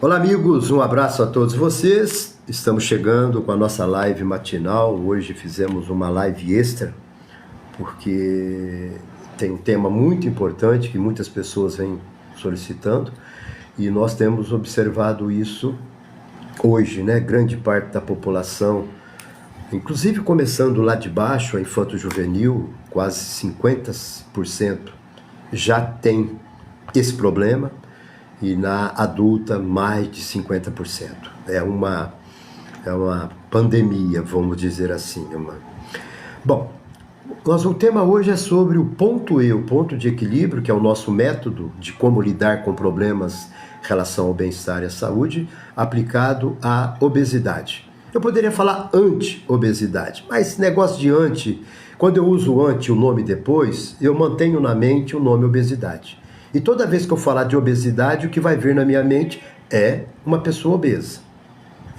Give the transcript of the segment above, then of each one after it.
Olá, amigos, um abraço a todos vocês. Estamos chegando com a nossa live matinal. Hoje fizemos uma live extra, porque tem um tema muito importante que muitas pessoas vêm solicitando, e nós temos observado isso hoje, né? Grande parte da população, inclusive começando lá de baixo, a infanto-juvenil, quase 50% já tem esse problema, e na adulta mais de 50%. É uma pandemia, vamos dizer assim. Bom, o tema hoje é sobre o ponto E, o ponto de equilíbrio, que é o nosso método de como lidar com problemas em relação ao bem-estar e à saúde, aplicado à obesidade. Eu poderia falar anti-obesidade, mas esse negócio de anti, quando eu uso anti, o nome depois, eu mantenho na mente o nome obesidade. E toda vez que eu falar de obesidade, o que vai vir na minha mente é uma pessoa obesa.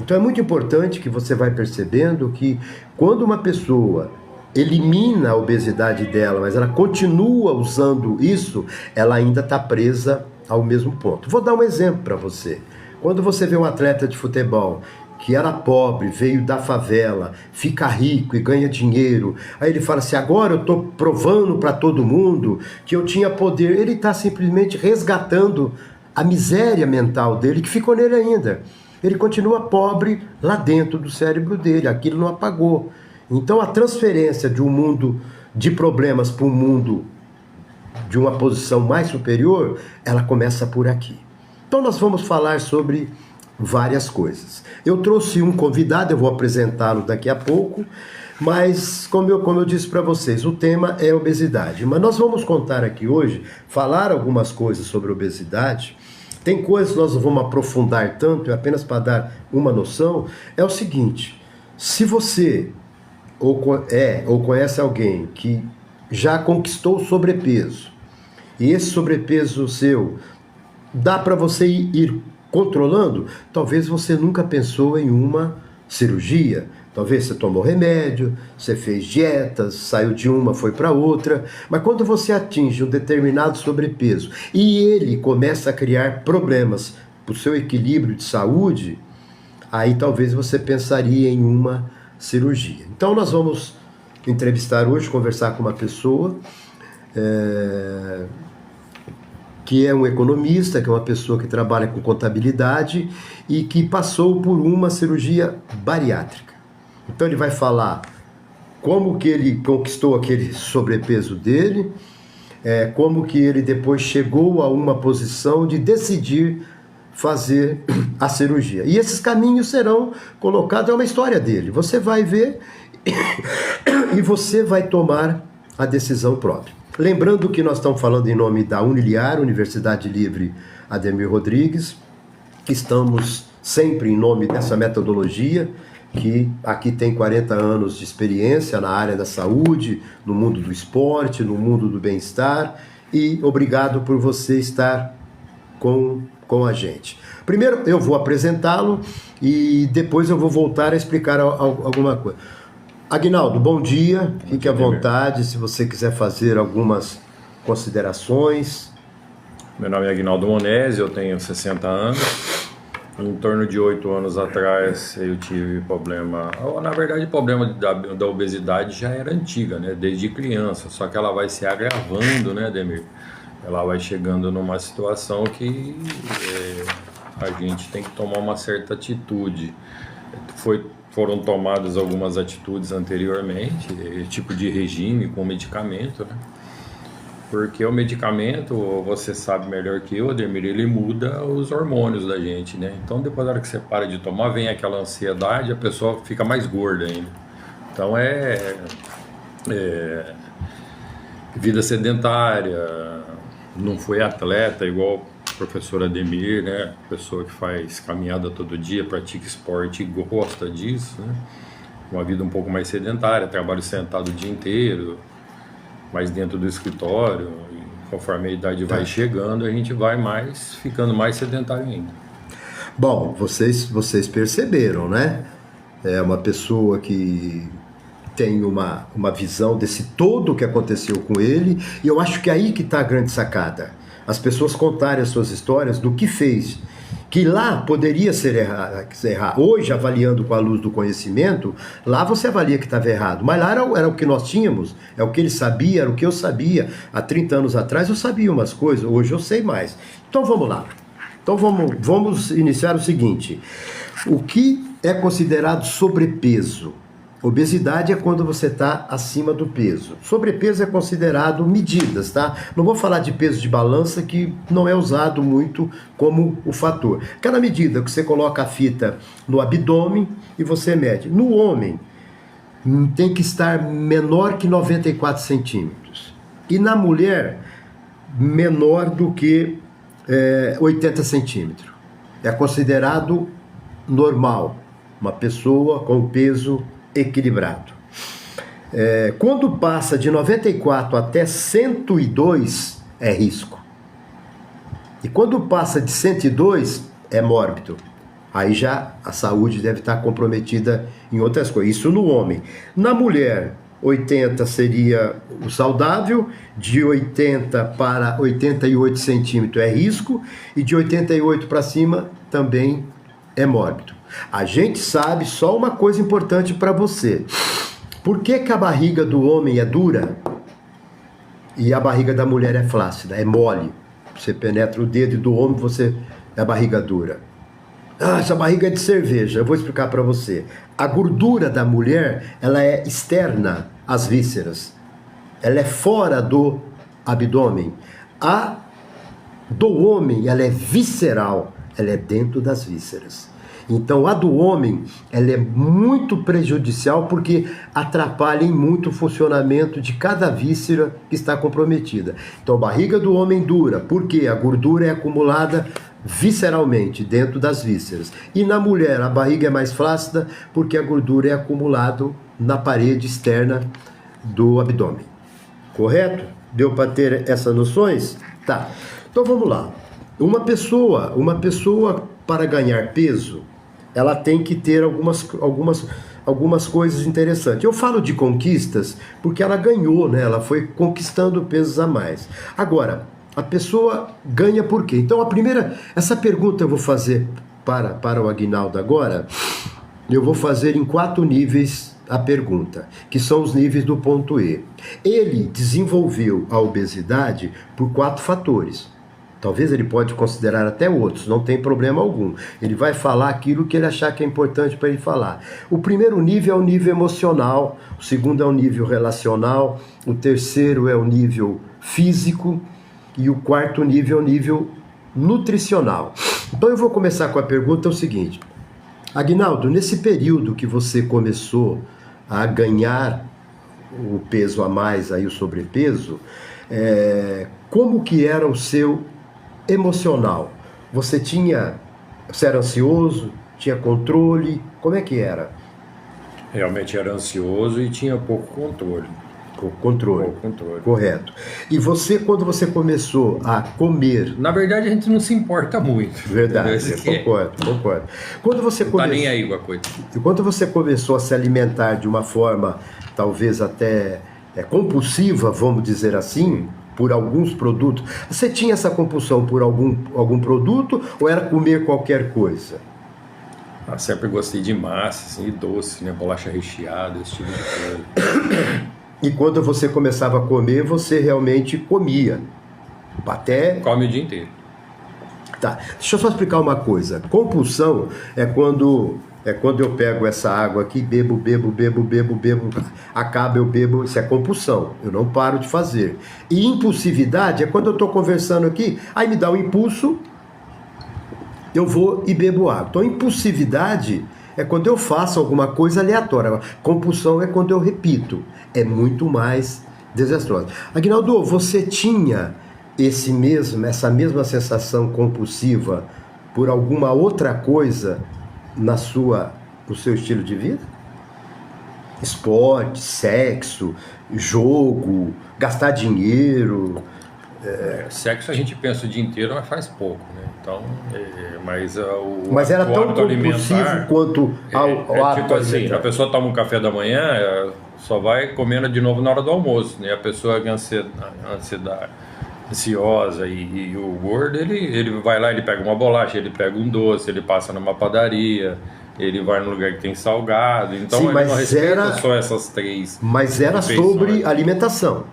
Então é muito importante que você vai percebendo que quando uma pessoa elimina a obesidade dela, mas ela continua usando isso, ela ainda está presa ao mesmo ponto. Vou dar um exemplo para você. Quando você vê um atleta de futebol que era pobre, veio da favela, fica rico e ganha dinheiro, aí ele fala assim, agora eu estou provando para todo mundo que eu tinha poder. Ele está simplesmente resgatando a miséria mental dele, que ficou nele ainda. Ele continua pobre lá dentro do cérebro dele, aquilo não apagou. Então a transferência de um mundo de problemas para um mundo de uma posição mais superior, ela começa por aqui. Então nós vamos falar sobre várias coisas. Eu trouxe um convidado, eu vou apresentá-lo daqui a pouco, mas como eu disse para vocês, o tema é obesidade. Mas nós vamos contar aqui hoje, falar algumas coisas sobre obesidade. Tem coisas que nós não vamos aprofundar tanto, é apenas para dar uma noção. É o seguinte, se você ou conhece alguém que já conquistou o sobrepeso, e esse sobrepeso seu dá para você ir controlando, talvez você nunca pensou em uma cirurgia, talvez você tomou remédio, você fez dietas, saiu de uma, foi para outra, mas quando você atinge um determinado sobrepeso e ele começa a criar problemas para o seu equilíbrio de saúde, aí talvez você pensaria em uma cirurgia. Então nós vamos entrevistar hoje, conversar com uma pessoa que é um economista, que é uma pessoa que trabalha com contabilidade e que passou por uma cirurgia bariátrica. Então ele vai falar como que ele conquistou aquele sobrepeso dele, como que ele depois chegou a uma posição de decidir fazer a cirurgia. E esses caminhos serão colocados, é uma história dele. Você vai ver e você vai tomar a decisão própria. Lembrando que nós estamos falando em nome da Uniliar, Universidade Livre Ademir Rodrigues. Estamos sempre em nome dessa metodologia, que aqui tem 40 anos de experiência na área da saúde, no mundo do esporte, no mundo do bem-estar. E obrigado por você estar com a gente. Primeiro eu vou apresentá-lo e depois eu vou voltar a explicar alguma coisa. Aguinaldo, bom dia, fique à vontade se você quiser fazer algumas considerações. Meu nome é Aguinaldo Monese, eu tenho 60 anos. Em torno de 8 anos atrás eu tive problema, na verdade o problema da obesidade já era antiga, né? Desde criança, só que ela vai se agravando, né, Ademir? Ela vai chegando numa situação que a gente tem que tomar uma certa atitude. Foram tomadas algumas atitudes anteriormente, tipo de regime com medicamento, né? Porque o medicamento, você sabe melhor que eu, Ademir, ele muda os hormônios da gente, né? Então depois da hora que você para de tomar, vem aquela ansiedade, a pessoa fica mais gorda ainda. Então vida sedentária, não foi atleta igual o professor Ademir, né? Pessoa que faz caminhada todo dia, pratica esporte e gosta disso, né? Uma vida um pouco mais sedentária, trabalho sentado o dia inteiro, mais dentro do escritório, e conforme a idade vai chegando, a gente vai ficando mais sedentário ainda. Bom, vocês perceberam, né? É uma pessoa que tem uma visão desse todo que aconteceu com ele, e eu acho que é aí que está a grande sacada. As pessoas contarem as suas histórias do que fez, Que lá poderia ser errado. Hoje, avaliando com a luz do conhecimento, lá você avalia que estava errado. Mas lá era o que nós tínhamos, é o que ele sabia, era o que eu sabia. Há 30 anos atrás eu sabia umas coisas, hoje eu sei mais. Então vamos lá. Então vamos iniciar o seguinte. O que é considerado sobrepeso? Obesidade é quando você está acima do peso. Sobrepeso é considerado medidas, tá? Não vou falar de peso de balança, que não é usado muito como o fator. Aquela medida que você coloca a fita no abdômen e você mede. No homem, tem que estar menor que 94 centímetros. E na mulher, menor do que 80 centímetros. É considerado normal, uma pessoa com peso equilibrado. Quando passa de 94 até 102 é risco. E quando passa de 102 é mórbido. Aí já a saúde deve estar comprometida em outras coisas. Isso no homem. Na mulher, 80 seria o saudável, de 80 para 88 centímetros é risco, e de 88 para cima também é mórbido. A gente sabe só uma coisa importante para você. Por que a barriga do homem é dura e a barriga da mulher é flácida, é mole? Você penetra o dedo do homem, é a barriga dura. Essa barriga é de cerveja. Eu vou explicar para você. A gordura da mulher, ela é externa às vísceras. Ela é fora do abdômen. A do homem, ela é visceral. Ela é dentro das vísceras. Então, a do homem, ela é muito prejudicial porque atrapalha em muito o funcionamento de cada víscera que está comprometida. Então, a barriga do homem dura, porque a gordura é acumulada visceralmente, dentro das vísceras. E na mulher, a barriga é mais flácida porque a gordura é acumulada na parede externa do abdômen. Correto? Deu para ter essas noções? Tá. Então, vamos lá. Uma pessoa para ganhar peso, ela tem que ter algumas coisas interessantes. Eu falo de conquistas porque ela ganhou, né? Ela foi conquistando pesos a mais. Agora, a pessoa ganha por quê? Então, essa pergunta eu vou fazer para o Aguinaldo agora. Eu vou fazer em 4 níveis a pergunta, que são os níveis do ponto E. Ele desenvolveu a obesidade por 4 fatores. Talvez ele pode considerar até outros, não tem problema algum. Ele vai falar aquilo que ele achar que é importante para ele falar. O primeiro nível é o nível emocional, o segundo é o nível relacional, o terceiro é o nível físico e o quarto nível é o nível nutricional. Então eu vou começar com a pergunta, é o seguinte. Aguinaldo, nesse período que você começou a ganhar o peso a mais, aí o sobrepeso, como que era o seu emocional? Você era ansioso? Tinha controle? Como é que era? Realmente era ansioso e tinha pouco controle. Pouco controle. Correto. E quando você começou a comer... Na verdade, a gente não se importa muito. Verdade, concordo. Quando você não tá nem aí com a coisa. E quando você começou a se alimentar de uma forma, talvez até compulsiva, vamos dizer assim, por alguns produtos. Você tinha essa compulsão por algum produto ou era comer qualquer coisa? Sempre gostei de massa, assim, de doce, né? Bolacha recheada, esse tipo de coisa. E quando você começava a comer, você realmente comia? Come o dia inteiro. Tá, deixa eu só explicar uma coisa. Compulsão é quando eu pego essa água aqui, bebo, acaba, eu bebo, isso é compulsão, eu não paro de fazer. E impulsividade é quando eu estou conversando aqui, aí me dá um impulso, eu vou e bebo água. Então, impulsividade é quando eu faço alguma coisa aleatória. Compulsão é quando eu repito, é muito mais desastrosa. Aguinaldo, você tinha essa mesma sensação compulsiva por alguma outra coisa no seu estilo de vida? Esporte, sexo, jogo, gastar dinheiro. Sexo a gente pensa o dia inteiro, mas faz pouco, né? Então, mas era tão compulsivo quanto ao ato tipo assim, a pessoa toma um café da manhã, só vai comendo de novo na hora do almoço, né? A pessoa tem ansiedade, ansiosa e o gordo, ele vai lá, ele pega uma bolacha, ele pega um doce, ele passa numa padaria, ele vai num lugar que tem salgado, então Sim, ele mas não respeita era- só essas três Mas era refeições. sobre alimentação.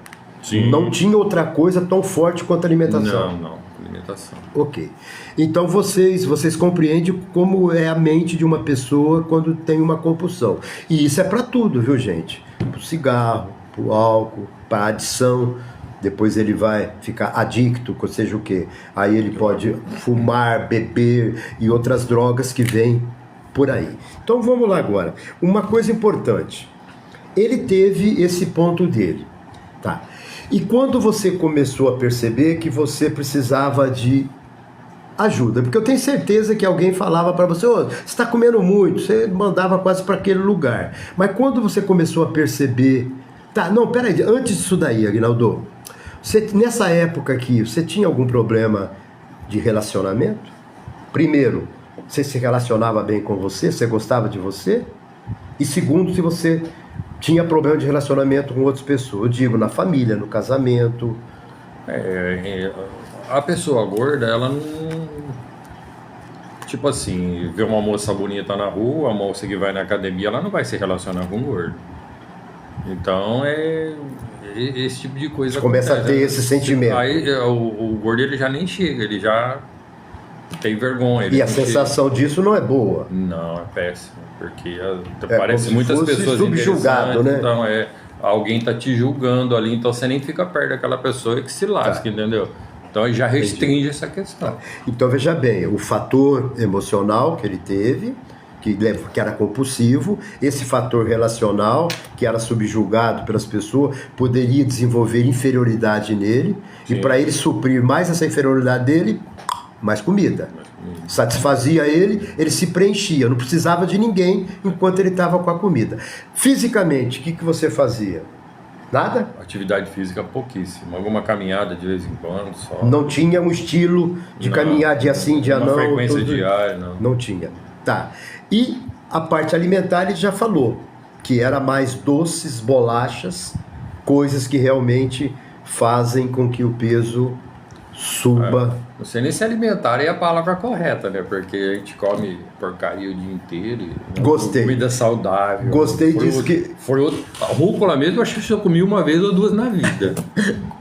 Sim. Não tinha outra coisa tão forte quanto a alimentação. Não, alimentação. Ok. Então vocês compreendem como é a mente de uma pessoa quando tem uma compulsão. E isso é para tudo, viu, gente? Para o cigarro, para o álcool, para a adição. Depois ele vai ficar adicto, ou seja o quê? Aí ele pode fumar, beber e outras drogas que vêm por aí. Então vamos lá agora. Uma coisa importante. Ele teve esse ponto dele. Tá. E quando você começou a perceber que você precisava de ajuda? Porque eu tenho certeza que alguém falava para você, você está comendo muito, você mandava quase para aquele lugar. Mas quando você começou a perceber... Tá, não, peraí, antes disso daí, Aguinaldo, nessa época aqui, você tinha algum problema de relacionamento? Primeiro, você se relacionava bem com você? Você gostava de você? E segundo, se você tinha problema de relacionamento com outras pessoas, eu digo, na família, no casamento. A pessoa gorda, ela não... Tipo assim, vê uma moça bonita na rua, a moça que vai na academia, ela não vai se relacionar com um gordo. Então, esse tipo de coisa Você começa a ter esse sentimento. Aí o gordo, ele já nem chega, ele já tem vergonha. E a sensação disso não é boa. Não, é péssimo, porque É parece como se muitas fosse pessoas subjugado, né? Então alguém tá te julgando ali, então você nem fica perto daquela pessoa que se lasca, entendeu? Então já restringe essa questão. Então veja bem, o fator emocional que ele teve, que era compulsivo, esse fator relacional, que era subjugado pelas pessoas, poderia desenvolver inferioridade nele, Sim. e para ele suprir mais essa inferioridade dele, mais comida. Satisfazia ele se preenchia, não precisava de ninguém enquanto ele estava com a comida. Fisicamente, o que você fazia? Nada? Atividade física pouquíssima, alguma caminhada de vez em quando só. Não tinha um estilo de caminhar dia sim, dia não? Uma frequência diária, não. Não tinha. Tá. E a parte alimentar ele já falou, que era mais doces, bolachas, coisas que realmente fazem com que o peso suba. Não sei nem se alimentar é a palavra correta, né? Porque a gente come porcaria o dia inteiro. Gostei. Comida saudável. Gostei disso que... A rúcula mesmo, eu acho que eu comi uma vez ou duas na vida.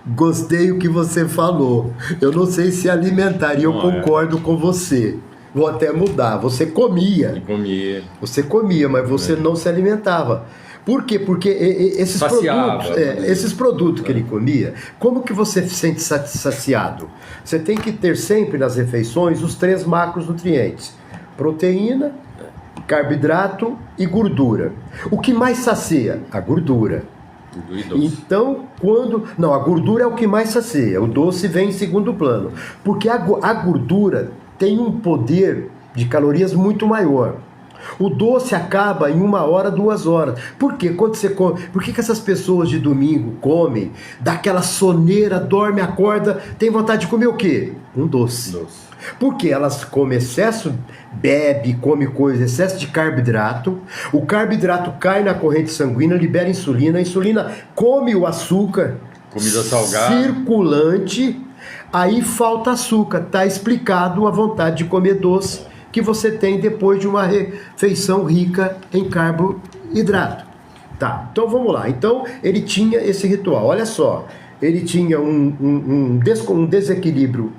Gostei o que você falou. Eu não sei se alimentar, e eu concordo com você. Vou até mudar. Você comia. Comia. Você comia, mas você não se alimentava. Por quê? Porque esses Saciava, produtos, esses produtos que ele comia, como que você se sente saciado? Você tem que ter sempre nas refeições os 3 macronutrientes: proteína, carboidrato e gordura. O que mais sacia? A gordura. Gordura e doce. Então, a gordura é o que mais sacia, o doce vem em segundo plano. Porque a gordura tem um poder de calorias muito maior. O doce acaba em 1 hora, 2 horas. Por quê? Quando você come, por que essas pessoas de domingo comem, dá aquela soneira, dorme, acorda, tem vontade de comer o quê? Um doce. Porque elas comem excesso, bebe, come coisa, excesso de carboidrato, o carboidrato cai na corrente sanguínea, libera insulina, a insulina come o açúcar, comida salgada, circulante, aí falta açúcar, tá explicado a vontade de comer doce que você tem depois de uma refeição rica em carboidrato. Tá, então vamos lá. Então ele tinha esse ritual, olha só, ele tinha um desequilíbrio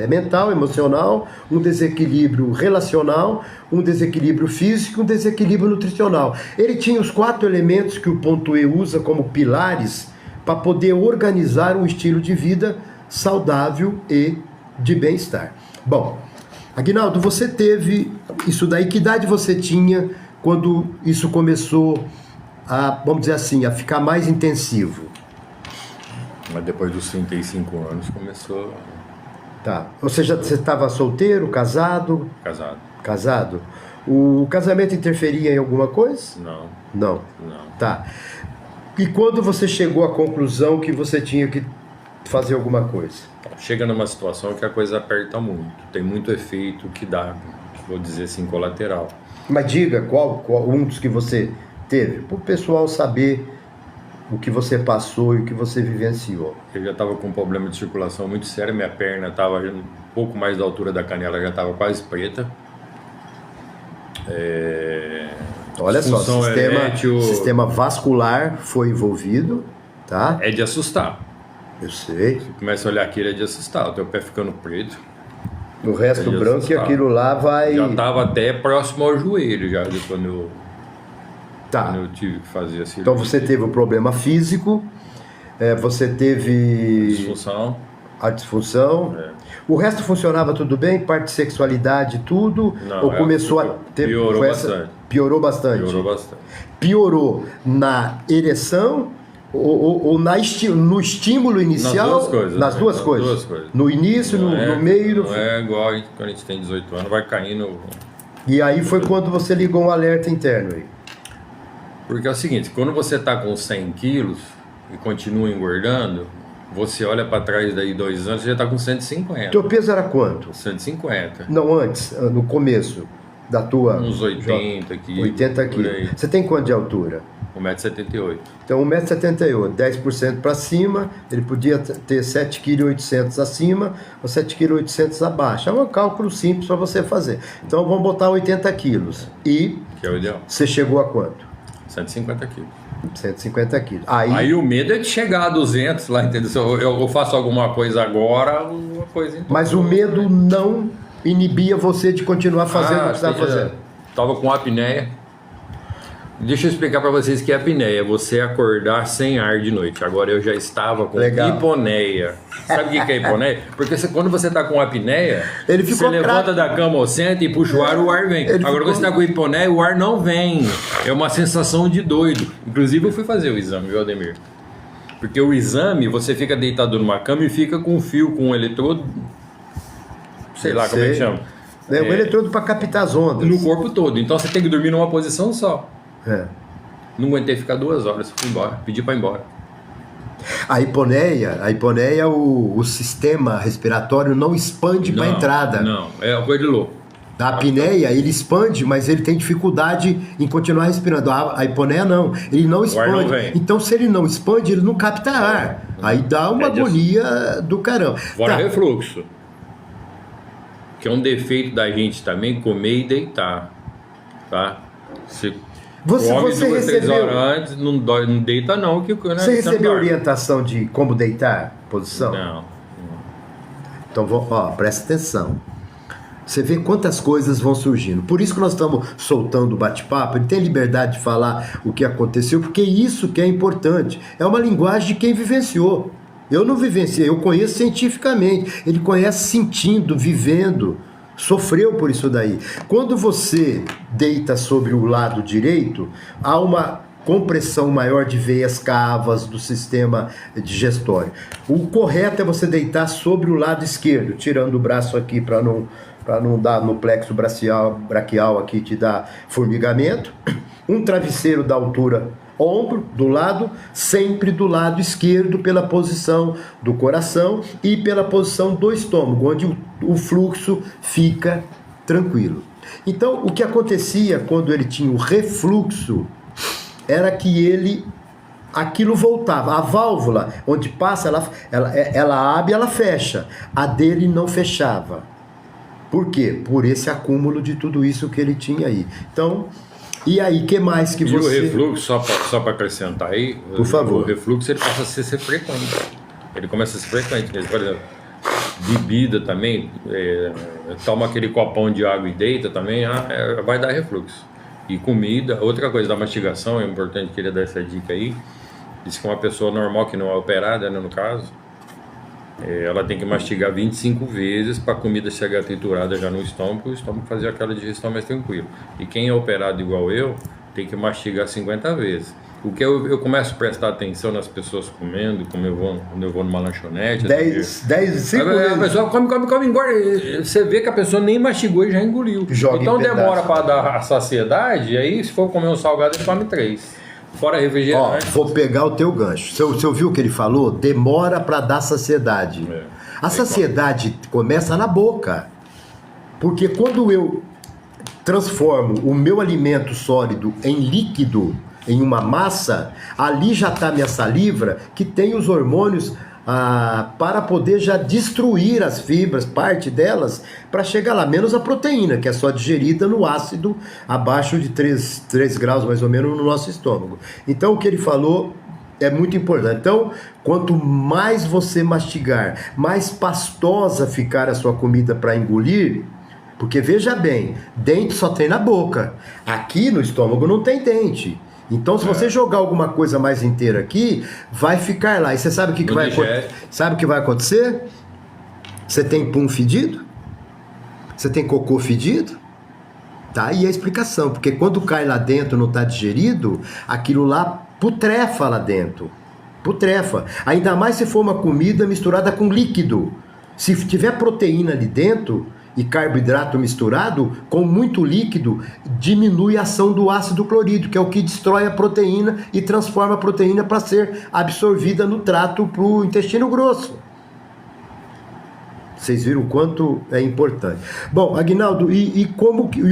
mental, emocional, um desequilíbrio relacional, um desequilíbrio físico, um desequilíbrio nutricional. Ele tinha os 4 elementos que o ponto E usa como pilares para poder organizar um estilo de vida saudável e de bem-estar. Bom, Aguinaldo, você teve isso daí, que idade você tinha quando isso começou a, vamos dizer assim, a ficar mais intensivo? Mas depois dos 35 anos começou... Tá. Ou seja, você estava solteiro, casado? Casado. Casado. O casamento interferia em alguma coisa? Não. Não. Não. Tá. E quando você chegou à conclusão que você tinha que fazer alguma coisa? Chega numa situação que a coisa aperta muito. Tem muito efeito que dá, vou dizer assim, colateral. Mas diga qual um dos que você teve, para o pessoal saber o que você passou e o que você vivenciou. Eu já estava com um problema de circulação muito sério, minha perna estava um pouco mais da altura da canela, já estava quase preta. Olha só, Disfunção erétil. sistema vascular foi envolvido, tá? É de assustar. Eu sei. Você começa a olhar aquilo, é de assustar. O teu pé ficando preto. O resto de branco assustar. e aquilo lá vai... Já estava até próximo ao joelho, já quando eu Tá. tive que fazer assim. Então você teve o problema físico, você teve Disfunção. a disfunção. O resto funcionava tudo bem? Parte de sexualidade, tudo? Não, ou começou a ter... piorou foi bastante. Piorou bastante. Piorou bastante. Piorou na ereção ou no estímulo inicial? Nas duas coisas. Nas né? duas Nas coisas. duas coisas. No início, Não no meio e no Não fim. é igual quando a gente tem 18 anos, vai caindo. E aí foi quando você ligou um alerta interno aí. Porque é o seguinte, quando você está com 100 quilos e continua engordando, você olha para trás daí 2 anos, você já está com 150. Teu peso era quanto? 150. Não, antes, no começo da tua... Uns 80 quilos. 80 por quilos. aí. Você tem quanto de altura? 1,78 m. Então 1,78 m, 10% para cima, ele podia ter 7,8 kg acima ou 7,8 kg abaixo. É um cálculo simples para você fazer. Então vamos botar 80 quilos. E Que é o ideal. você chegou a quanto? 150 quilos. 150 quilos. Aí o medo é de chegar a 200 lá, entendeu? Se eu faço alguma coisa agora, uma coisa... Mas o medo não inibia você de continuar fazendo o que você estava fazendo. Tava com apneia. Deixa eu explicar para vocês que é apneia. Você acordar sem ar de noite. Agora eu já estava com Legal. hiponeia. Sabe o que é hiponeia? Porque quando você está com apneia, Ele ficou você levanta da cama ou senta e puxa o ar, o ar vem. Ele Agora ficou- quando você está com hiponeia, o ar não vem. É uma sensação de doido. Inclusive eu fui fazer o exame, viu, Ademir? Porque o exame, você fica deitado numa cama e fica com um fio, com um eletrodo, sei lá como é que chama. É um eletrodo para captar as ondas. No corpo todo. Então você tem que dormir numa posição só. É. Não aguentei ficar 2 horas, fui embora, pedi para ir embora. A hiponeia, o sistema respiratório não expande para a entrada. Não, é coisa de louco. A apneia, ele expande, mas ele tem dificuldade em continuar respirando. A hiponeia não, ele não ar expande. não vem. Então, se ele não expande, ele não capta ar. Aí dá uma disso. agonia do caramba. Fora Tá. refluxo. Que é um defeito da gente também, comer e deitar. Tá? Você Você come 2, 3 recebeu- horas antes, não deita não. Que, né, Você recebeu não dorme. orientação de como deitar? Posição? Não. Então, presta atenção. Você vê quantas coisas vão surgindo. Por isso que nós estamos soltando o bate-papo. Ele tem liberdade de falar o que aconteceu, porque isso que é importante. É uma linguagem de quem vivenciou. Eu não vivenciei, eu conheço cientificamente. Ele conhece sentindo, vivendo. Sofreu por isso daí. Quando você deita sobre o lado direito, há uma compressão maior de veias cavas do sistema digestório. O correto é você deitar sobre o lado esquerdo, tirando o braço aqui para não dar no plexo braquial aqui, te dar formigamento. Um travesseiro da altura ombro, do lado, sempre do lado esquerdo, pela posição do coração e pela posição do estômago, onde o fluxo fica tranquilo. Então, o que acontecia quando ele tinha o refluxo era que aquilo voltava. A válvula, onde passa, ela abre e ela fecha. A dele não fechava. Por quê? Por esse acúmulo de tudo isso que ele tinha aí. Então, e aí, que mais que E você... o refluxo, só para acrescentar aí, Por favor. o refluxo ele passa a ser frequente. Ele começa a ser frequente. Por exemplo, bebida também, toma aquele copão de água e deita também, vai dar refluxo. E comida, outra coisa da mastigação, é importante que ele dê essa dica aí. Diz que uma pessoa normal que não é operada, né, no caso, ela tem que mastigar 25 vezes para a comida chegar triturada já no estômago, e o estômago fazer aquela digestão mais tranquila. E quem é operado igual eu, tem que mastigar 50 vezes. O que eu começo a prestar atenção nas pessoas comendo, quando eu vou numa lanchonete... 5 a vezes. pessoa come, engorda. Você vê que a pessoa nem mastigou e já engoliu. Joga em Então demora pedaço. para dar a saciedade, e aí se for comer um salgado, ele come 3. Fora Ó, refrigerante. vou pegar o teu gancho. Você ouviu o que ele falou? Demora para dar saciedade. A saciedade começa na boca. Porque quando eu transformo o meu alimento sólido em líquido, em uma massa, ali já está minha saliva, que tem os hormônios para poder já destruir as fibras, parte delas, para chegar lá, menos a proteína, que é só digerida no ácido, abaixo de 3 graus mais ou menos no nosso estômago. Então o que ele falou é muito importante. Então, quanto mais você mastigar, mais pastosa ficar a sua comida para engolir, porque veja bem, dente só tem na boca, aqui no estômago não tem dente. Então, se você jogar alguma coisa mais inteira aqui, vai ficar lá. E você sabe o que vai acontecer? Sabe o que vai acontecer? Você tem pum fedido? Você tem cocô fedido? Tá aí a explicação. Porque quando cai lá dentro, não está digerido, aquilo lá putrefa lá dentro. Putrefa. Ainda mais se for uma comida misturada com líquido. Se tiver proteína ali dentro e carboidrato misturado, com muito líquido, diminui a ação do ácido clorídrico, que é o que destrói a proteína e transforma a proteína para ser absorvida no trato para o intestino grosso. Vocês viram o quanto é importante. Bom, Aguinaldo, e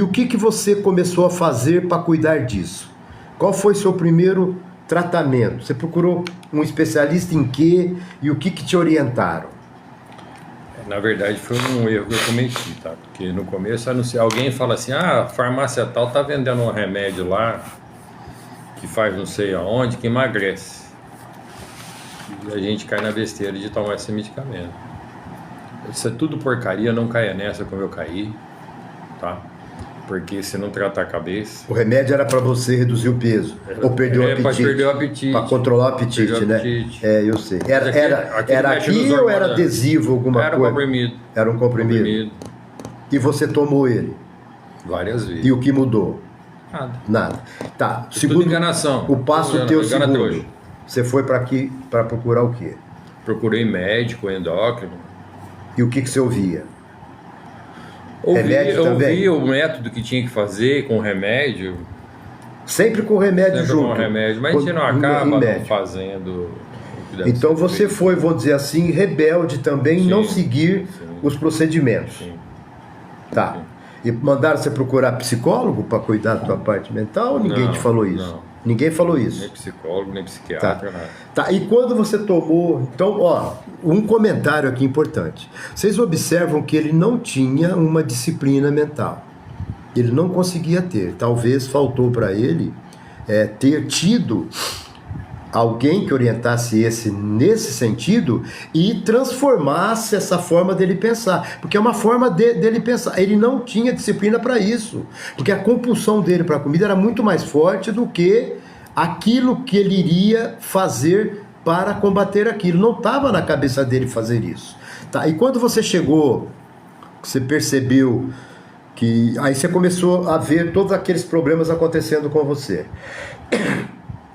o que você começou a fazer para cuidar disso? Qual foi seu primeiro tratamento? Você procurou um especialista em quê e o que te orientaram? Na verdade, foi um erro que eu cometi, tá? Porque no começo, alguém fala assim, a farmácia tal tá vendendo um remédio lá, que faz não sei aonde, que emagrece. E a gente cai na besteira de tomar esse medicamento. Isso é tudo porcaria, não caia nessa como eu caí, tá? Porque se não tratar a cabeça... O remédio era para você reduzir o peso, ou perder o apetite. Para perder o apetite. Para controlar o apetite, né? Eu sei. Era aqui ou era adesivo, alguma coisa? Era um comprimido. Era um comprimido. E você tomou ele? Várias vezes. E o que mudou? Nada. Tá. Segundo, tudo enganação. O passo teu segundo. Você foi para aqui para procurar o quê? Procurei médico, endócrino. E o que você ouvia? Eu ouvi o método que tinha que fazer com o remédio. Sempre com remédio junto. Sempre com remédio, mas a gente não acaba não fazendo. Então você foi, vou dizer assim, rebelde também em não seguir os procedimentos. Sim. Tá. Sim. E mandaram você procurar psicólogo para cuidar da tua parte mental ou ninguém te falou isso? Não. Ninguém falou isso? Nem psicólogo, nem psiquiatra, nada. Tá, e quando você tomou... Então, um comentário aqui importante. Vocês observam que ele não tinha uma disciplina mental. Ele não conseguia ter. Talvez faltou para ele ter tido alguém que orientasse nesse sentido e transformasse essa forma dele pensar. Porque é uma forma dele pensar. Ele não tinha disciplina para isso. Porque a compulsão dele para a comida era muito mais forte do que aquilo que ele iria fazer para combater aquilo. Não estava na cabeça dele fazer isso. Tá? E quando você chegou, você percebeu que... Aí você começou a ver todos aqueles problemas acontecendo com você.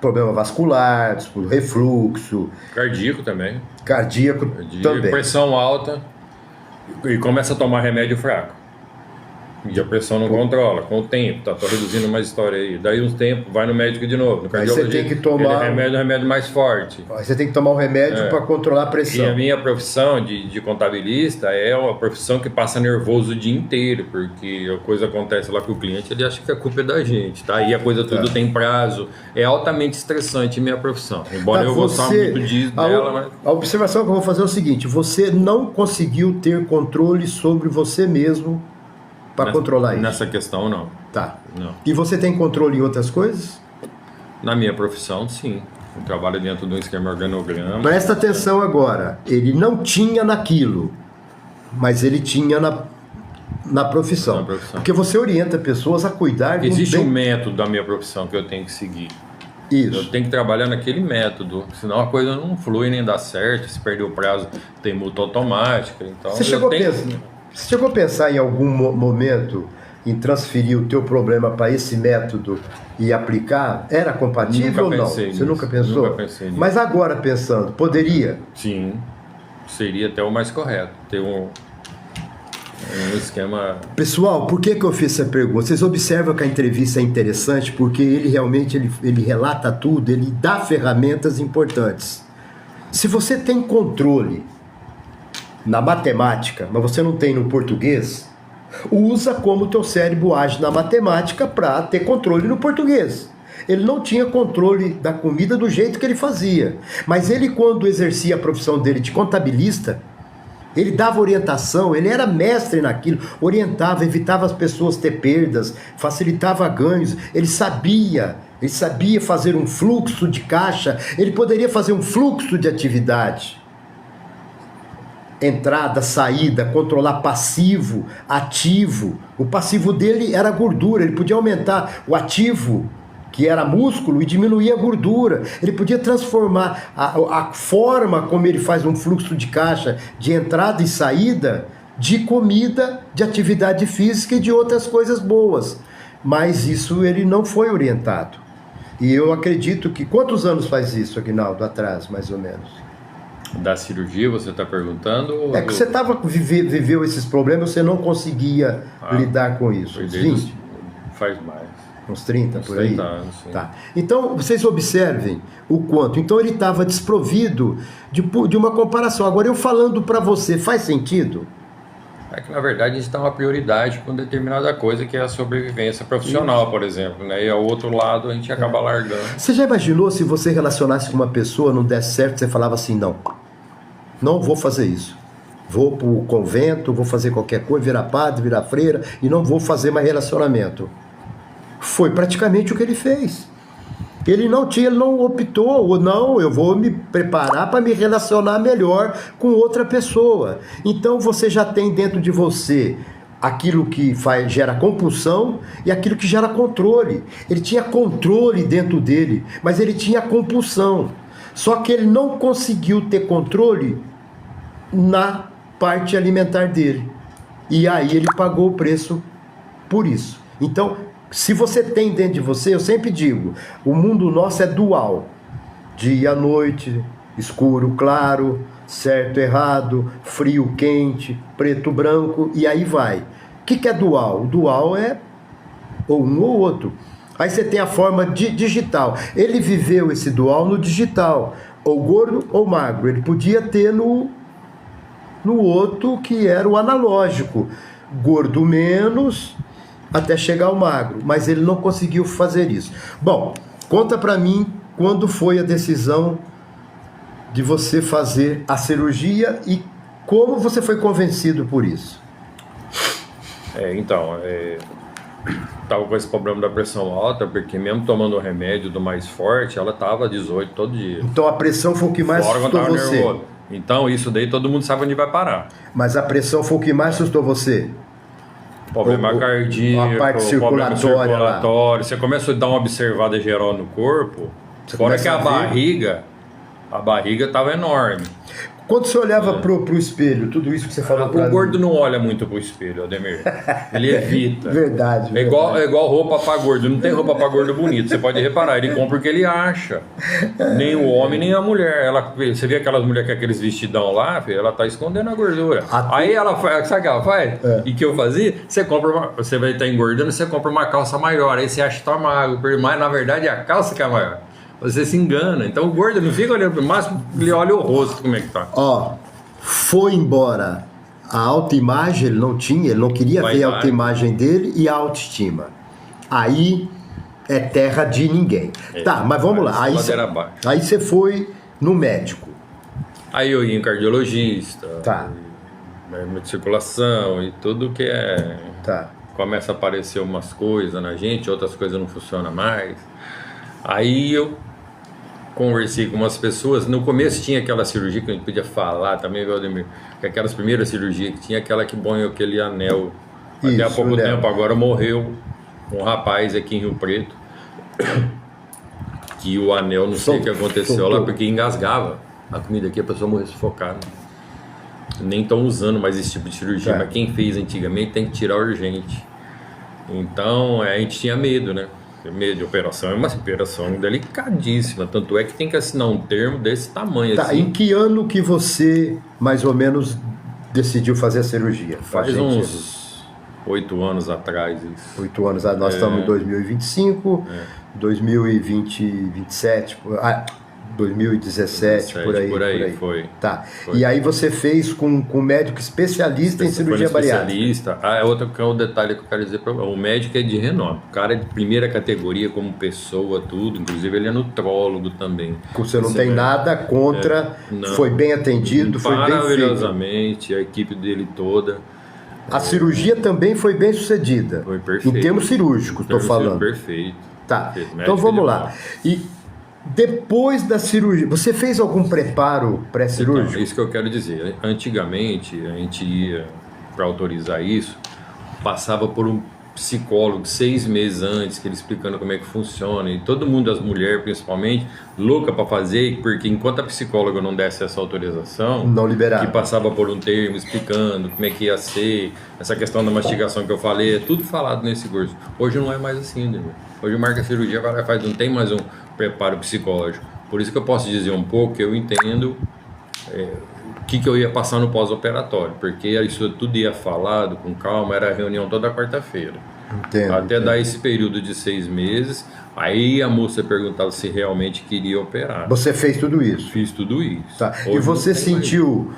Problema vascular, refluxo. Cardíaco também. Cardíaco também. Pressão alta e começa a tomar remédio fraco. E a pressão não controla, com o tempo, tô reduzindo uma história aí. Daí uns tempos, vai no médico de novo. No cardiologista, aí você tem que tomar... remédio mais forte. Aí você tem que tomar um remédio para controlar a pressão. E a minha profissão de contabilista é uma profissão que passa nervoso o dia inteiro, porque a coisa acontece lá com o cliente, ele acha que a culpa é da gente, tá? E a coisa tudo tem prazo. É altamente estressante a minha profissão. Embora eu gostar muito dela, mas... A observação que eu vou fazer é o seguinte, você não conseguiu ter controle sobre você mesmo para controlar isso? Nessa questão, não. Tá. Não. E você tem controle em outras coisas? Na minha profissão, sim. Eu trabalho dentro de um esquema organograma. Presta atenção agora. Ele não tinha naquilo, mas ele tinha na profissão. Porque você orienta pessoas a cuidar... Existe um método da minha profissão que eu tenho que seguir. Isso. Eu tenho que trabalhar naquele método, senão a coisa não flui nem dá certo. Se perder o prazo, tem multa automática. Então, Você chegou a pensar em algum momento em transferir o teu problema para esse método e aplicar? Era compatível ou não? Você nunca pensou? Nunca pensei nisso. Mas agora pensando, poderia? Sim, seria até o mais correto. Ter um esquema... Pessoal, por que eu fiz essa pergunta? Vocês observam que a entrevista é interessante porque ele realmente ele relata tudo, ele dá ferramentas importantes. Se você tem controle na matemática, mas você não tem no português, usa como o teu cérebro age na matemática para ter controle no português. ele não tinha controle da comida do jeito que ele fazia. Mas ele, quando exercia a profissão dele de contabilista, ele dava orientação, ele era mestre naquilo, orientava, evitava as pessoas ter perdas, facilitava ganhos, ele sabia fazer um fluxo de caixa, ele poderia fazer um fluxo de atividade. Entrada, saída, controlar passivo, ativo. O passivo dele era gordura, ele podia aumentar o ativo, que era músculo, e diminuir a gordura. Ele podia transformar a forma como ele faz um fluxo de caixa de entrada e saída de comida, de atividade física e de outras coisas boas. Mas isso ele não foi orientado. E eu acredito que... Quantos anos faz isso, Aguinaldo, atrás, mais ou menos? Da cirurgia, você está perguntando? É que você viveu esses problemas, você não conseguia lidar com isso. Uns 20? Faz mais. Uns 30, por aí? 30 anos, sim. Tá. Então, vocês observem o quanto. Então, ele estava desprovido de uma comparação. Agora, eu falando para você, faz sentido? É que, na verdade, a gente dá uma prioridade com determinada coisa, que é a sobrevivência profissional, por exemplo, né? E ao outro lado, a gente acaba largando. Você já imaginou se você relacionasse com uma pessoa, não desse certo, você falava assim, não vou fazer isso. Vou para o convento, vou fazer qualquer coisa, virar padre, virar freira, e não vou fazer mais relacionamento. Foi praticamente o que ele fez. Ele não optou, ou não, eu vou me preparar para me relacionar melhor com outra pessoa. Então você já tem dentro de você aquilo que gera compulsão e aquilo que gera controle. Ele tinha controle dentro dele, mas ele tinha compulsão. Só que ele não conseguiu ter controle na parte alimentar dele. E aí ele pagou o preço por isso. Então, se você tem dentro de você, eu sempre digo, o mundo nosso é dual. Dia, noite, escuro, claro, certo, errado, frio, quente, preto, branco, e aí vai. O que é dual? O dual é ou um ou outro. Aí você tem a forma digital. Ele viveu esse dual no digital, ou gordo ou magro. Ele podia ter no outro, que era o analógico. Gordo menos, até chegar ao magro. Mas ele não conseguiu fazer isso. Bom, conta pra mim quando foi a decisão de você fazer a cirurgia e como você foi convencido por isso. Tava com esse problema da pressão alta, porque mesmo tomando o remédio do mais forte, ela tava 18 todo dia. Então a pressão foi o que mais assustou você. Nervoso. Então isso daí todo mundo sabe onde vai parar. Mas a pressão foi o que mais assustou você? Problema cardíaco, a parte circulatória. Você começa a dar uma observada geral no corpo, fora que a barriga tava enorme. Quando você olhava pro espelho, tudo isso que você falou pra mim... O gordo não olha muito pro espelho, Ademir. Ele evita. Verdade. É igual roupa pra gordo. Não tem roupa pra gordo bonito. Você pode reparar, ele compra o que ele acha. Nem o homem, nem a mulher. Você vê aquelas mulheres com aqueles vestidão lá, ela tá escondendo a gordura. Aí ela faz, sabe o que ela faz? E que eu fazia? Você vai estar engordando, você compra uma calça maior. Aí você acha que tá magro, mas na verdade é a calça que é maior. Você se engana. Então o gordo não fica olhando pro máximo, ele olha o rosto, como é que tá. Foi embora a autoimagem, ele não queria ver a autoimagem dele e a autoestima. Aí é terra de ninguém. Tá, mas vamos lá. Aí você foi no médico. Aí eu ia em cardiologista, tá. De circulação e tudo que é... Tá. Começa a aparecer umas coisas na gente, outras coisas não funcionam mais. Aí eu conversei com umas pessoas. No começo tinha aquela cirurgia que a gente podia falar também, Valdemir, que aquelas primeiras cirurgias que tinha aquela que põe aquele anel. Até há pouco tempo agora morreu um rapaz aqui em Rio Preto que o anel, não sei o que aconteceu lá, porque engasgava a comida aqui, a pessoa morreu sufocada. Nem estão usando mais esse tipo de cirurgia, mas quem fez antigamente tem que tirar urgente. Então a gente tinha medo, né? Medo de operação, é uma operação delicadíssima, tanto é que tem que assinar um termo desse tamanho. Tá, assim. Em que ano que você, mais ou menos, decidiu fazer a cirurgia? Faz uns 8 anos atrás. Isso. 8 anos, nós estamos em 2025, 2027, 2017, por aí. Foi. Tá. Foi. E aí você fez com um médico especialista em cirurgia bariátrica. Especialista. É outro detalhe que eu quero dizer para o médico é de renome. O cara é de primeira categoria como pessoa, tudo. Inclusive ele é nutrólogo também. Você não tem nada contra, foi bem atendido, foi bem feito. Maravilhosamente, a equipe dele toda. A cirurgia também foi bem sucedida. Foi perfeito. Em termos cirúrgicos, estou falando. Perfeito. Tá. Então vamos lá. E depois da cirurgia, você fez algum preparo pré-cirúrgico? Então, isso que eu quero dizer. Antigamente, a gente ia, para autorizar isso, passava por um psicólogo 6 meses antes, que ele explicando como é que funciona. E todo mundo, as mulheres principalmente, louca para fazer, porque enquanto a psicóloga não desse essa autorização, não liberava. Que passava por um termo explicando como é que ia ser, essa questão da mastigação que eu falei, é tudo falado nesse curso. Hoje não é mais assim, né? Hoje marca a cirurgia, vai lá e faz, não tem mais um preparo psicológico. Por isso que eu posso dizer um pouco que eu entendo o que eu ia passar no pós-operatório, porque isso tudo ia falado com calma, era reunião toda quarta-feira. Até dar esse período de 6 meses, aí a moça perguntava se realmente queria operar. Você fez tudo isso? Fiz tudo isso. Tá. E você sentiu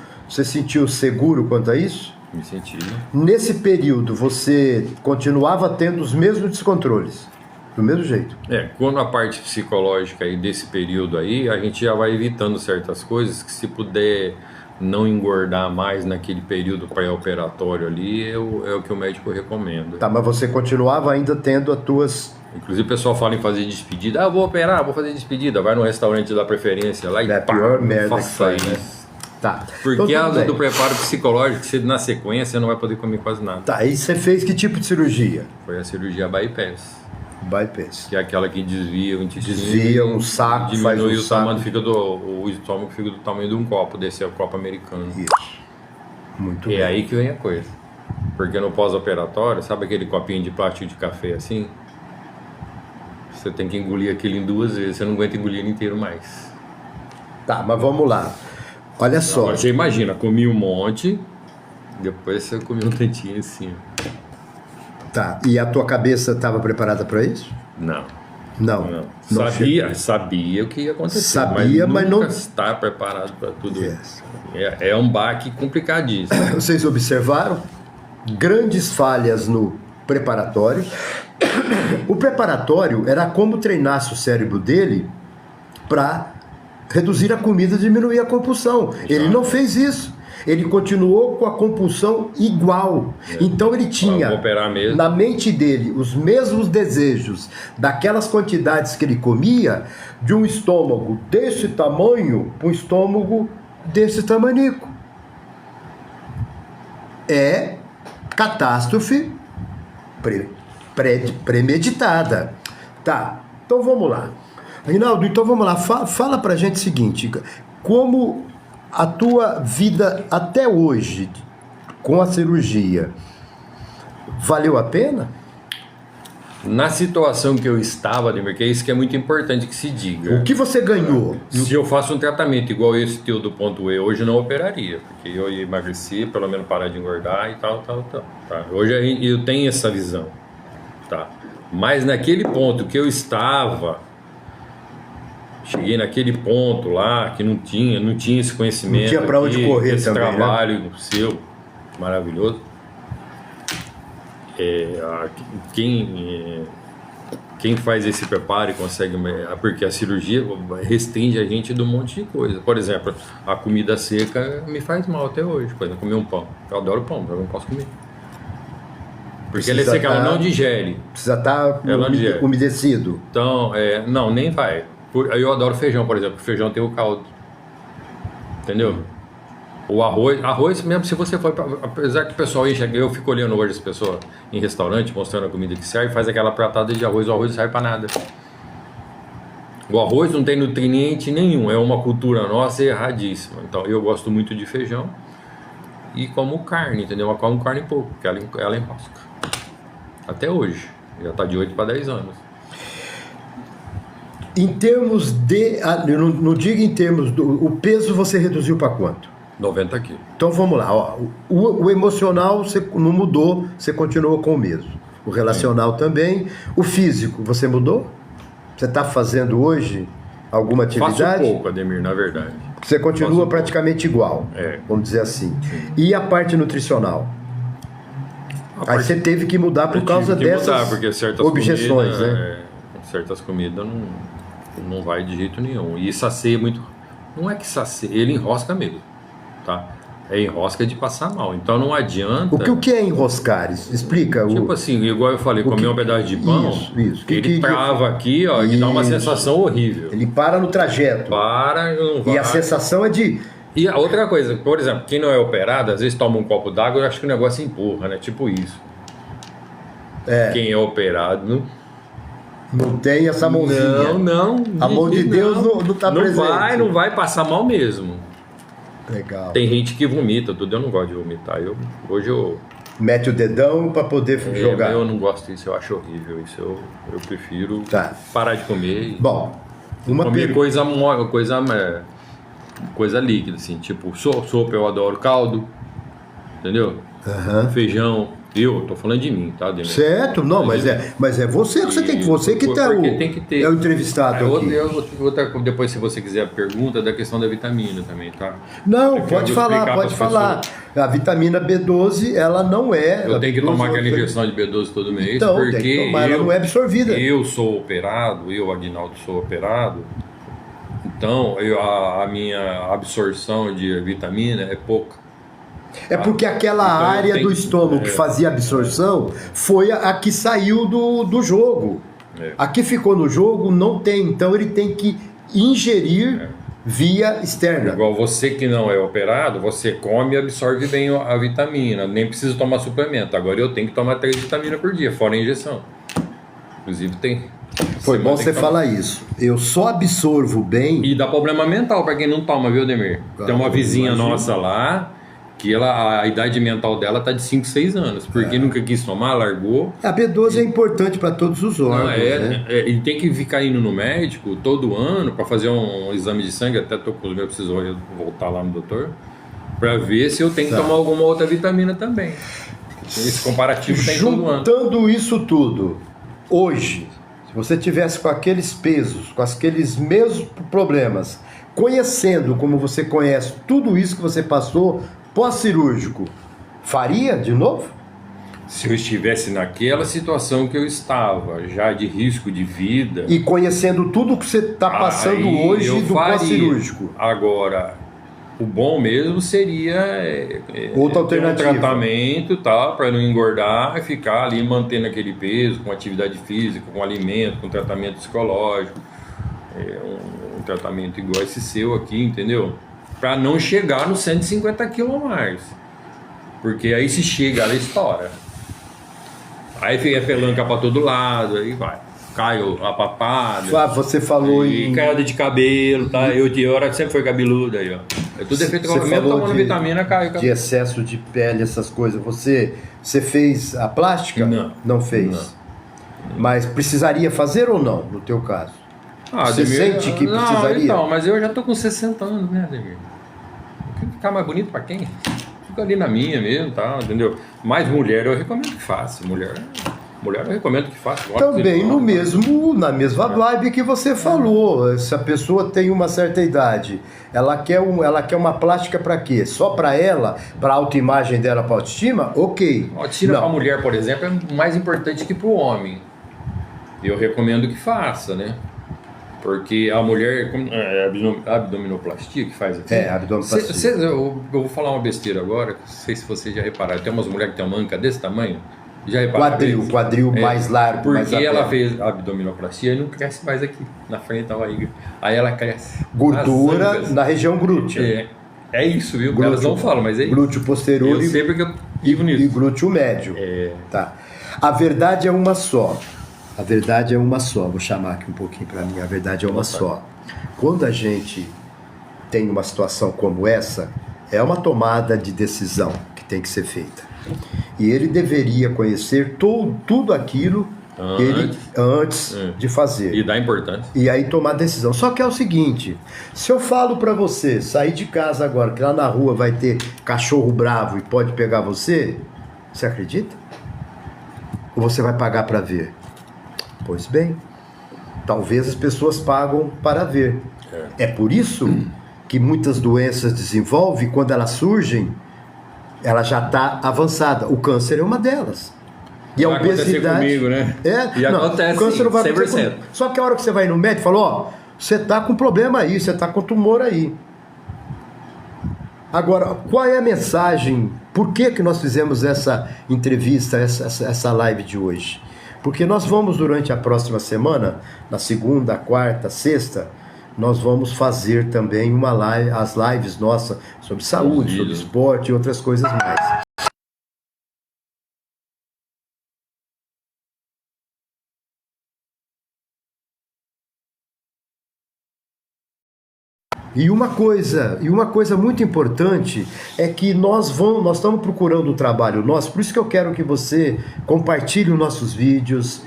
seguro quanto a isso? Me senti. Nesse período, você continuava tendo os mesmos descontroles? Do mesmo jeito. Quando a parte psicológica aí desse período aí, a gente já vai evitando certas coisas que se puder não engordar mais naquele período pré-operatório ali, é o que o médico recomenda. Tá, mas você continuava ainda tendo as tuas... Inclusive o pessoal fala em fazer despedida. Eu vou operar, vou fazer despedida. Vai no restaurante da preferência lá e a pior merda faça que faz, isso. Né? Tá. Porque então, do preparo psicológico, você, na sequência, você não vai poder comer quase nada. Tá, e você fez que tipo de cirurgia? Foi a cirurgia bypass. Bypass. Que é aquela que desvia o intestino. Desvia um saco, faz um saco. O estômago fica do tamanho de um copo, desse é o copo americano. Isso. Muito bem. É aí que vem a coisa. Porque no pós-operatório, sabe aquele copinho de plástico de café assim? Você tem que engolir aquilo em 2 vezes, você não aguenta engolir ele inteiro mais. Tá, mas vamos lá. Olha só. Você imagina, comi um monte, depois você comia um tantinho assim. Tá, e a tua cabeça estava preparada para isso? Não. Não. Sabia o que ia acontecer. Sabia, mas não está preparado para tudo isso. É um baque complicadíssimo. Vocês observaram grandes falhas no preparatório. O preparatório era como treinasse o cérebro dele para reduzir a comida e diminuir a compulsão. Ele não fez isso. Ele continuou com a compulsão igual. Então ele tinha na mente dele os mesmos desejos daquelas quantidades que ele comia, de um estômago desse tamanho para um estômago desse tamanico. É catástrofe premeditada. Tá, então vamos lá. Reinaldo, então vamos lá. Fala pra gente o seguinte, como a tua vida até hoje, com a cirurgia, valeu a pena? Na situação que eu estava, porque é isso que é muito importante que se diga. O que você ganhou? Se eu faço um tratamento igual esse teu do ponto E, hoje não operaria, porque eu ia emagrecer, pelo menos parar de engordar e tal. Tá? Hoje eu tenho essa visão. Tá? Mas naquele ponto que eu estava... Cheguei naquele ponto lá que não tinha esse conhecimento. Não tinha para onde correr esse também, trabalho né? seu maravilhoso. Quem faz esse preparo e consegue... Porque a cirurgia restringe a gente de um monte de coisa. Por exemplo, a comida seca me faz mal até hoje. Por exemplo, comer um pão. Eu adoro pão, mas eu não posso comer. Porque ela é seca, ela não digere. Precisa estar umedecido. Então, não, nem vai. Eu adoro feijão, por exemplo. O feijão tem o caldo. Entendeu? O arroz mesmo se você for... Apesar que o pessoal enche... Eu fico olhando hoje as pessoas em restaurante, mostrando a comida que serve, faz aquela pratada de arroz, o arroz não serve pra nada. O arroz não tem nutriente nenhum, é uma cultura nossa erradíssima. Então eu gosto muito de feijão e como carne, entendeu? Eu como carne pouco, porque ela enrosca. Até hoje. Já tá de 8 para 10 anos. Em termos de... Não diga em termos do... O peso você reduziu para quanto? 90 quilos. Então vamos lá. Ó. O emocional você não mudou, você continuou com o mesmo. O relacional também. O físico, você mudou? Você está fazendo hoje alguma Faço atividade? pouco, Ademir, na verdade. Você continua Faço praticamente igual, É. vamos dizer assim. E a parte nutricional? A Aí parte- você teve que mudar por Eu causa tive que dessas mudar, porque certas objeções, comidas, né? certas comidas não vai de jeito nenhum. E sacia muito. Não é que sacia, ele enrosca mesmo, tá? É enrosca de passar mal. Então não adianta. O que é enroscar? Explica. Tipo assim, igual eu falei, comer um pedaço de pão, Isso. ele trava aqui, ó, e dá uma Isso. sensação horrível. Ele para no trajeto. Para, não vai. E a sensação é de... E a outra coisa, por exemplo, quem não é operado, às vezes toma um copo d'água e acho que o negócio empurra, né? Tipo isso. Quem é operado Não tem essa mãozinha. Não. A mão de Deus não tá presente. Não vai passar mal mesmo. Legal. Tem gente que vomita, tudo. Eu não gosto de vomitar. Hoje eu Mete o dedão para poder jogar. Eu não gosto disso, eu acho horrível. Isso eu prefiro Tá. parar de comer. Bom, uma Comer coisa líquida, assim, tipo sopa, eu adoro caldo, entendeu? Aham. Feijão, eu tô falando de mim, tá, Ademir? Certo, não, mas é você que você tem que tá Porque tem que ter. é o entrevistado aqui. Depois, se você quiser a pergunta, da questão da vitamina também, tá? Não, Eu quero pode falar, explicar pode pras falar. A vitamina B12, ela não é. Eu tenho que tomar aquela injeção injeção de B12 todo mês, Então, porque tem que tomar, ela não é absorvida. eu sou operado, Aguinaldo, sou operado, então a minha absorção de vitamina é pouca. É porque aquela Então, área do estômago que fazia absorção foi a que saiu do jogo. É. A que ficou no jogo não tem, então ele tem que ingerir via externa. Igual você que não é operado, você come e absorve bem a vitamina, nem precisa tomar suplemento. Agora eu tenho que tomar 3 vitaminas por dia, fora a injeção. Inclusive tem. Foi bom você falar isso. Eu só absorvo bem. E dá problema mental para quem não toma, viu, Ademir? Claro, Tem uma vizinha imagino. nossa lá, que a idade mental dela tá de 5, 6 anos. Porque nunca quis tomar, largou. A B12 é importante para todos os órgãos. Não, Né? ele tem que ficar indo no médico todo ano para fazer um exame de sangue. Até tô com os meus, preciso voltar lá no doutor, para ver se eu tenho que tomar alguma outra vitamina também. Esse comparativo tem todo ano. Juntando isso tudo, hoje, se você tivesse com aqueles pesos, com aqueles mesmos problemas, conhecendo como você conhece tudo isso que você passou pós-cirúrgico, faria de novo? Se eu estivesse naquela situação que eu estava, já de risco de vida... E conhecendo tudo que você está passando aí hoje eu do faria. pós-cirúrgico. Agora, o bom mesmo seria Outra ter um alternativa. tratamento, tá, para não engordar e ficar ali mantendo aquele peso, com atividade física, com alimento, com tratamento psicológico, um tratamento igual esse seu aqui, entendeu? Para não chegar nos 150 quilos a mais. Porque aí se chega, ela estoura. Aí fica pelanca para todo lado, aí vai. Cai a papada. Você falou E em... queda de cabelo, tá? Eu sempre foi cabeludo aí, ó. É tudo efeito Você mesmo falou tomando vitamina, cai. de excesso de pele, essas coisas. Você fez a plástica? Não. Não fez? Mas precisaria fazer ou não, no teu caso? Você Ademir, sente que precisaria? Não, então, mas eu já tô com 60 anos, né, Ademir? Ficar mais bonito pra quem? Fica ali na minha mesmo, tá? Entendeu? Mas mulher eu recomendo que faça. Mulher eu recomendo que faça. Também na mesma vibe que você falou. Se a pessoa tem uma certa idade, ela quer uma plástica para quê? Só para ela, para a autoimagem dela, para autoestima? Ok. Autoestima para a mulher, por exemplo, é mais importante que para o homem. Eu recomendo que faça, né? Porque a mulher, abdominoplastia que faz aqui. Abdominoplastia. Eu vou falar uma besteira agora, não sei se vocês já repararam. Tem umas mulheres que tem uma manca desse tamanho. Já repararam? Quadril mais largo. Porque mais ela aberto. fez abdominoplastia e não cresce mais aqui, na frente da barriga. Aí ela cresce. Gordura As angas. na região glútea. É isso, viu? Elas não falam, mas é isso. Glúteo posterior Eu sei porque eu vivo nisso. e glúteo médio. Tá. A verdade é uma só. A verdade é uma só. Vou chamar aqui um pouquinho para mim. A verdade é uma só. Quando a gente tem uma situação como essa, é uma tomada de decisão que tem que ser feita. E ele deveria conhecer tudo aquilo antes de fazer. E dá importância. E aí tomar a decisão. Só que é o seguinte, se eu falo para você sair de casa agora, que lá na rua vai ter cachorro bravo e pode pegar você, você acredita? Ou você vai pagar para ver? Pois bem, Talvez as pessoas pagam para ver. É por isso que muitas doenças desenvolvem, quando elas surgem, ela já está avançada. O câncer é uma delas. E a Vai acontecer obesidade comigo, né? E acontece, o câncer não vai 100%. acontecer comigo. Só que a hora que você vai no médico, fala, ó, você está com problema aí, você está com tumor aí. Agora, qual é a mensagem? Por que nós fizemos essa entrevista, essa live de hoje? Porque nós vamos, durante a próxima semana, na segunda, quarta, sexta, nós vamos fazer também uma live, as lives nossas sobre saúde, sobre esporte e outras coisas mais. E uma coisa muito importante é que nós estamos procurando um trabalho nosso, por isso que eu quero que você compartilhe os nossos vídeos,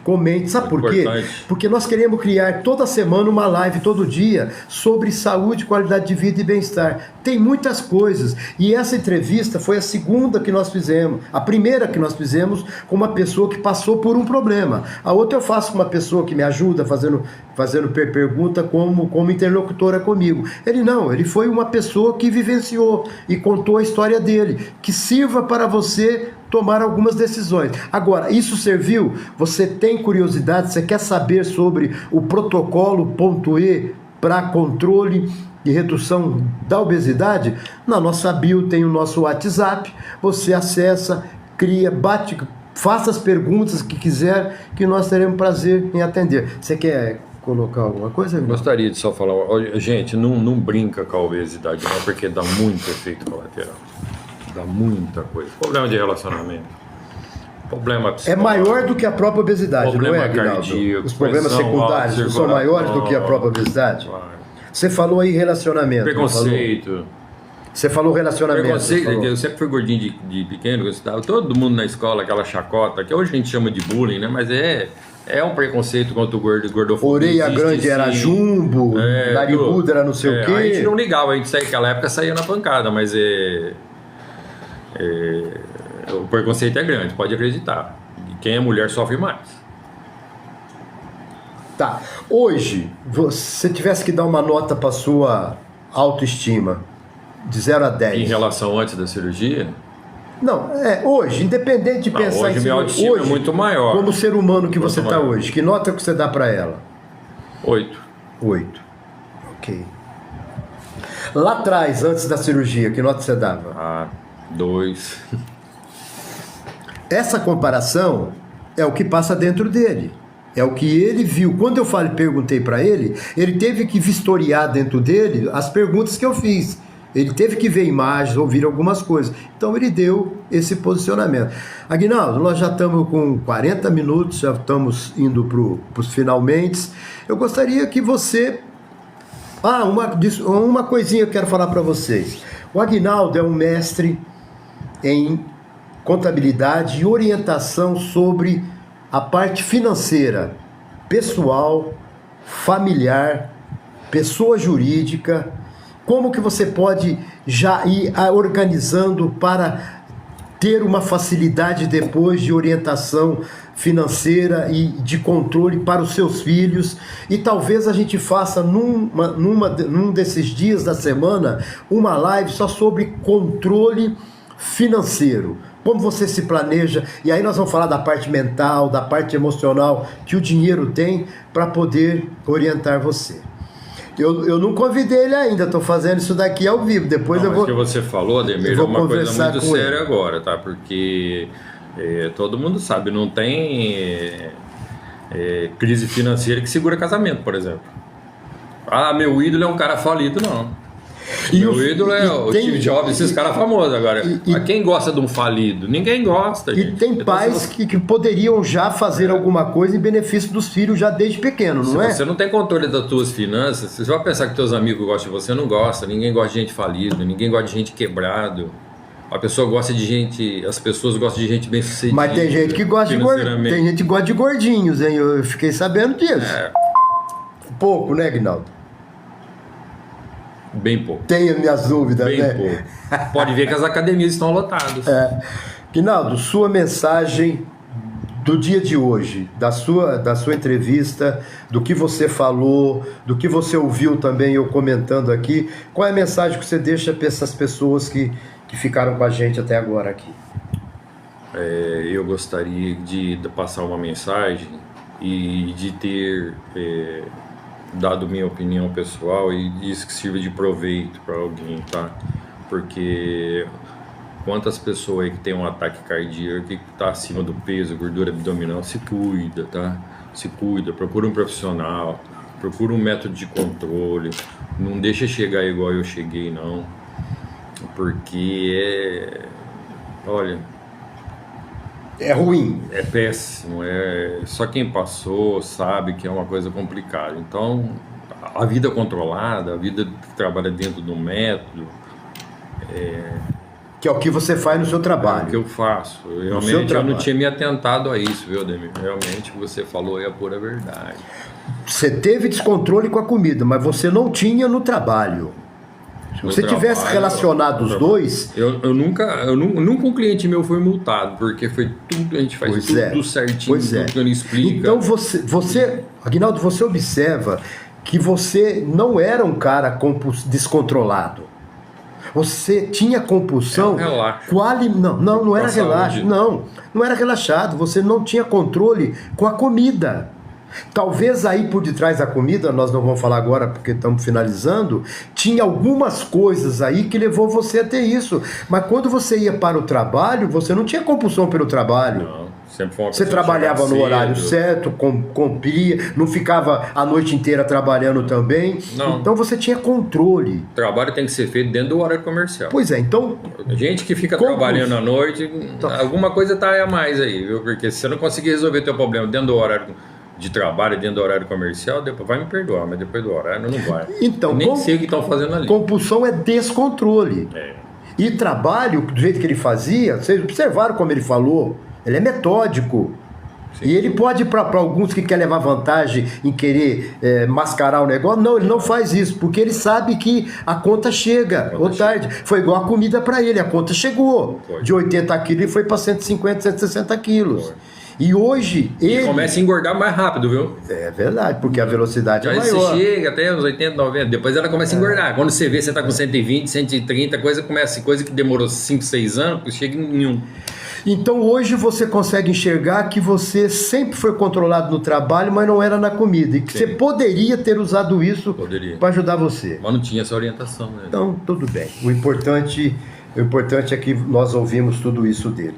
comente, sabe por quê? Porque nós queremos criar toda semana uma live, todo dia, sobre saúde, qualidade de vida e bem-estar. Tem muitas coisas, e essa entrevista foi a segunda que nós fizemos, a primeira que nós fizemos com uma pessoa que passou por um problema. A outra eu faço com uma pessoa que me ajuda, fazendo pergunta como interlocutora comigo. Ele foi uma pessoa que vivenciou e contou a história dele, que sirva para você tomar algumas decisões. Agora, isso serviu? Você tem curiosidade? Você quer saber sobre o protocolo.e para controle e redução da obesidade? Na nossa bio tem o nosso WhatsApp, você acessa, cria, faça as perguntas que quiser, que nós teremos prazer em atender. Você quer colocar alguma coisa? Gostaria de só falar, gente, não brinca com a obesidade não, porque dá muito efeito colateral. Dá muita coisa. Problema de relacionamento. Problema psicológico. É maior do que a própria obesidade, problema não é, Aguinaldo? cardíaco, Os problemas secundários não são maiores do que a própria obesidade? Claro. Você falou aí relacionamento. Preconceito. Você falou relacionamento. Preconceito, eu sempre fui gordinho de pequeno, gostava. Todo mundo na escola, aquela chacota, que hoje a gente chama de bullying, né? Mas é um preconceito contra o gordofobia. Orelha grande era jumbo, narigudo era não sei o quê. A gente não ligava, a gente naquela época saía na pancada, mas o preconceito é grande, pode acreditar. E quem é mulher sofre mais. Tá. Hoje, se você tivesse que dar uma nota para sua autoestima, de 0 a 10. Em relação antes da cirurgia? Não, hoje, independente de pensar hoje minha autoestima é muito maior. Como ser humano que você está hoje, que nota que você dá para ela? 8. 8. Ok. Lá atrás, antes da cirurgia, que nota você dava? 2. Essa comparação é o que passa dentro dele. É o que ele viu. Quando eu perguntei para ele teve que vistoriar dentro dele as perguntas que eu fiz. Ele teve que ver imagens, ouvir algumas coisas. Então ele deu esse posicionamento. Aguinaldo, nós já estamos com 40 minutos, já estamos indo para os finalmente. Eu gostaria que você... uma coisinha eu quero falar para vocês. O Aguinaldo é um mestre em contabilidade e orientação sobre a parte financeira, pessoal, familiar, pessoa jurídica. Como que você pode já ir organizando para ter uma facilidade depois de orientação financeira e de controle para os seus filhos? E talvez a gente faça num desses dias da semana uma live só sobre controle financeiro. Como você se planeja, e aí nós vamos falar da parte mental, da parte emocional que o dinheiro tem para poder orientar você. Eu não convidei ele ainda, estou fazendo isso daqui ao vivo. Depois eu vou. O que você falou, Ademir, é uma coisa muito séria agora, tá? Porque todo mundo sabe, não tem crise financeira que segura casamento, por exemplo. Meu ídolo é um cara falido, não. Meu ídolo é o Steve Jobs, esses caras famosos agora. Quem gosta de um falido? Ninguém gosta, gente. E tem pais que poderiam já fazer alguma coisa em benefício dos filhos já desde pequeno, não é? Se você não tem controle das suas finanças, você vai pensar que teus amigos gostam de você, não gosta. Ninguém gosta de gente falida, ninguém gosta de gente quebrado. A pessoa gosta de gente, as pessoas gostam de gente bem sucedida. Mas tem gente que gosta tem gente que gosta de gordinhos, hein? Eu fiquei sabendo disso. Pouco, né, Aguinaldo? Bem pouco. Tenho minhas dúvidas, bem né? Pouco. Pode ver que as academias estão lotadas. Aguinaldo, sua mensagem do dia de hoje, da sua entrevista, do que você falou, do que você ouviu também eu comentando aqui, qual é a mensagem que você deixa para essas pessoas que ficaram com a gente até agora aqui? Eu gostaria de passar uma mensagem e de ter dado minha opinião pessoal e isso que sirva de proveito para alguém, tá? Porque quantas pessoas aí que tem um ataque cardíaco, que está acima do peso, gordura abdominal, se cuida, tá? Se cuida, procura um profissional, procura um método de controle, não deixa chegar igual eu cheguei, não, porque olha, é ruim, é péssimo, só quem passou sabe que é uma coisa complicada. Então, a vida controlada, a vida que trabalha dentro do método, que é o que você faz no seu trabalho. É o que eu faço. Realmente eu não tinha me atentado a isso, viu, Ademir? Realmente o que você falou é a pura verdade. Você teve descontrole com a comida, mas você não tinha no trabalho. Se você tivesse relacionado os dois... Nunca um cliente meu foi multado, porque foi tudo, a gente faz tudo certinho, tudo que ele explica. Então você, Aguinaldo, você observa que você não era um cara descontrolado. Você tinha compulsão. Não era relaxo. Não era relaxado. Você não tinha controle com a comida. Talvez aí por detrás da comida, nós não vamos falar agora porque estamos finalizando, tinha algumas coisas aí que levou você a ter isso. Mas quando você ia para o trabalho, você não tinha compulsão pelo trabalho. Não, sempre foi uma você trabalhava no horário certo, cumpria, não ficava a noite inteira trabalhando também. Não. Então você tinha controle. O trabalho tem que ser feito dentro do horário comercial. Pois é, então... Gente que fica trabalhando à noite, alguma coisa tá a mais aí, viu? Porque se você não conseguir resolver teu problema dentro do horário de trabalho, dentro do horário comercial, depois vai me perdoar, mas depois do horário não vai. Então, eu nem sei o que estão fazendo ali. Compulsão é descontrole. E trabalho, do jeito que ele fazia, vocês observaram como ele falou, ele é metódico. Sim. E ele pode, para alguns que querem levar vantagem em querer mascarar o negócio, não, ele não faz isso, porque ele sabe que a conta chega, ou tarde. Foi igual a comida para ele, a conta chegou. De 80 quilos ele foi para 150, 160 quilos. E hoje ele começa a engordar mais rápido, viu? É verdade, porque a velocidade é maior. Você chega até uns 80, 90, depois ela começa a engordar. Quando você vê, você está com 120, 130, coisa que demorou 5, 6 anos, chega em 1. Então hoje você consegue enxergar que você sempre foi controlado no trabalho, mas não era na comida. E que você poderia ter usado isso para ajudar você. Mas não tinha essa orientação, né? Então, tudo bem. O importante é que nós ouvimos tudo isso dele.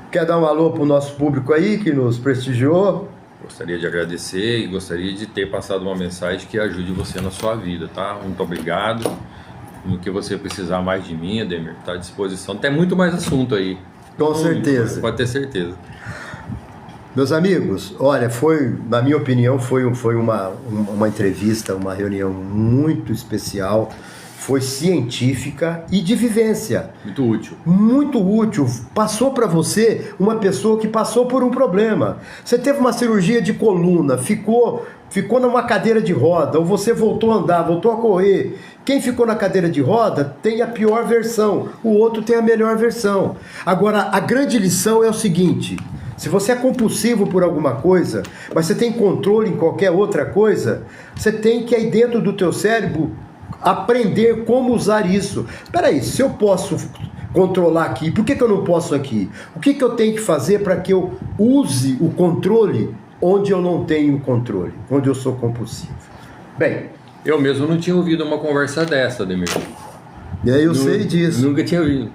Quer dar um alô para o nosso público aí, que nos prestigiou? Gostaria de agradecer e gostaria de ter passado uma mensagem que ajude você na sua vida, tá? Muito obrigado. No que você precisar mais de mim, Ademir, está à disposição. Tem muito mais assunto aí. Com certeza. Pode ter certeza. Meus amigos, olha, na minha opinião, foi uma entrevista, uma reunião muito especial. Foi científica e de vivência. Muito útil. Muito útil. Passou para você uma pessoa que passou por um problema. Você teve uma cirurgia de coluna, ficou numa cadeira de roda, ou você voltou a andar, voltou a correr. Quem ficou na cadeira de roda tem a pior versão, o outro tem a melhor versão. Agora, a grande lição é o seguinte: se você é compulsivo por alguma coisa, mas você tem controle em qualquer outra coisa, você tem que aí dentro do teu cérebro aprender como usar isso. Espera aí, se eu posso controlar aqui, por que eu não posso aqui? O que eu tenho que fazer para que eu use o controle onde eu não tenho controle, onde eu sou compulsivo? Bem, eu mesmo não tinha ouvido uma conversa dessa, Ademir. Eu sei disso. Nunca tinha ouvido.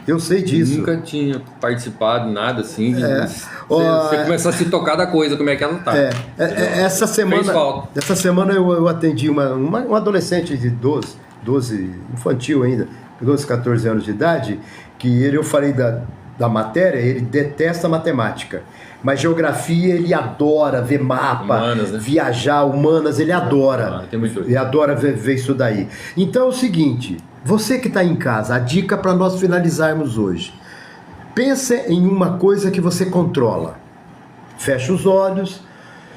Eu sei disso. Nunca tinha participado, nada assim. Você começa a se tocar da coisa, como é que ela tá. Essa semana eu atendi uma adolescente de 12, infantil ainda, 12, 14 anos de idade, que eu falei da matéria, ele detesta matemática. Mas geografia ele adora ver mapa, humanas, né? Viajar, humanas, ele adora. Ele adora ver isso daí. Então é o seguinte, você que está em casa, a dica para nós finalizarmos hoje. Pense em uma coisa que você controla. Fecha os olhos,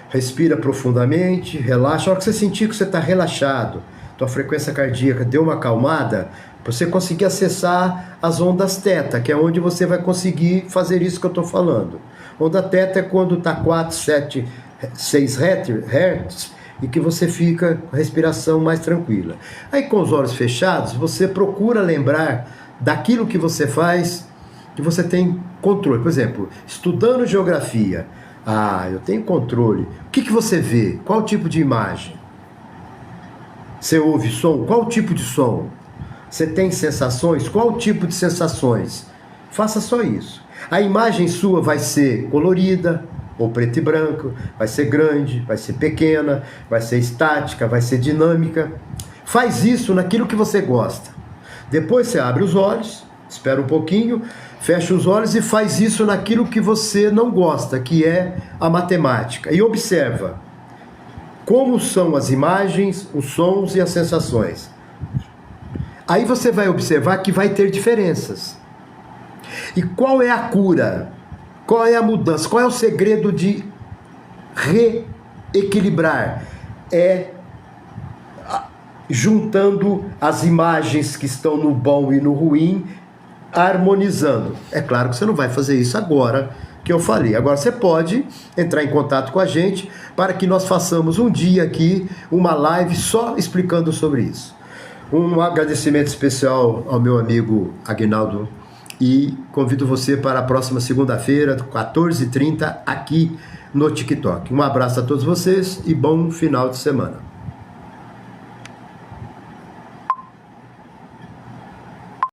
respira profundamente, relaxa. A hora que você sentir que você está relaxado, tua frequência cardíaca deu uma acalmada, você conseguir acessar as ondas teta, que é onde você vai conseguir fazer isso que eu estou falando. Onda teta é quando está 4, 7, 6 Hz e que você fica com a respiração mais tranquila. Aí com os olhos fechados, você procura lembrar daquilo que você faz, que você tem controle. Por exemplo, estudando geografia, eu tenho controle. O que você vê? Qual tipo de imagem? Você ouve som? Qual tipo de som? Você tem sensações? Qual tipo de sensações? Faça só isso. A imagem sua vai ser colorida, ou preto e branco, vai ser grande, vai ser pequena, vai ser estática, vai ser dinâmica. Faz isso naquilo que você gosta. Depois você abre os olhos, espera um pouquinho, fecha os olhos e faz isso naquilo que você não gosta, que é a matemática. E observa como são as imagens, os sons e as sensações. Aí você vai observar que vai ter diferenças. E qual é a cura? Qual é a mudança? Qual é o segredo de reequilibrar? É juntando as imagens que estão no bom e no ruim, harmonizando. É claro que você não vai fazer isso agora que eu falei. Agora você pode entrar em contato com a gente para que nós façamos um dia aqui uma live só explicando sobre isso. Um agradecimento especial ao meu amigo Aguinaldo e convido você para a próxima segunda-feira, 14h30, aqui no TikTok. Um abraço a todos vocês e bom final de semana.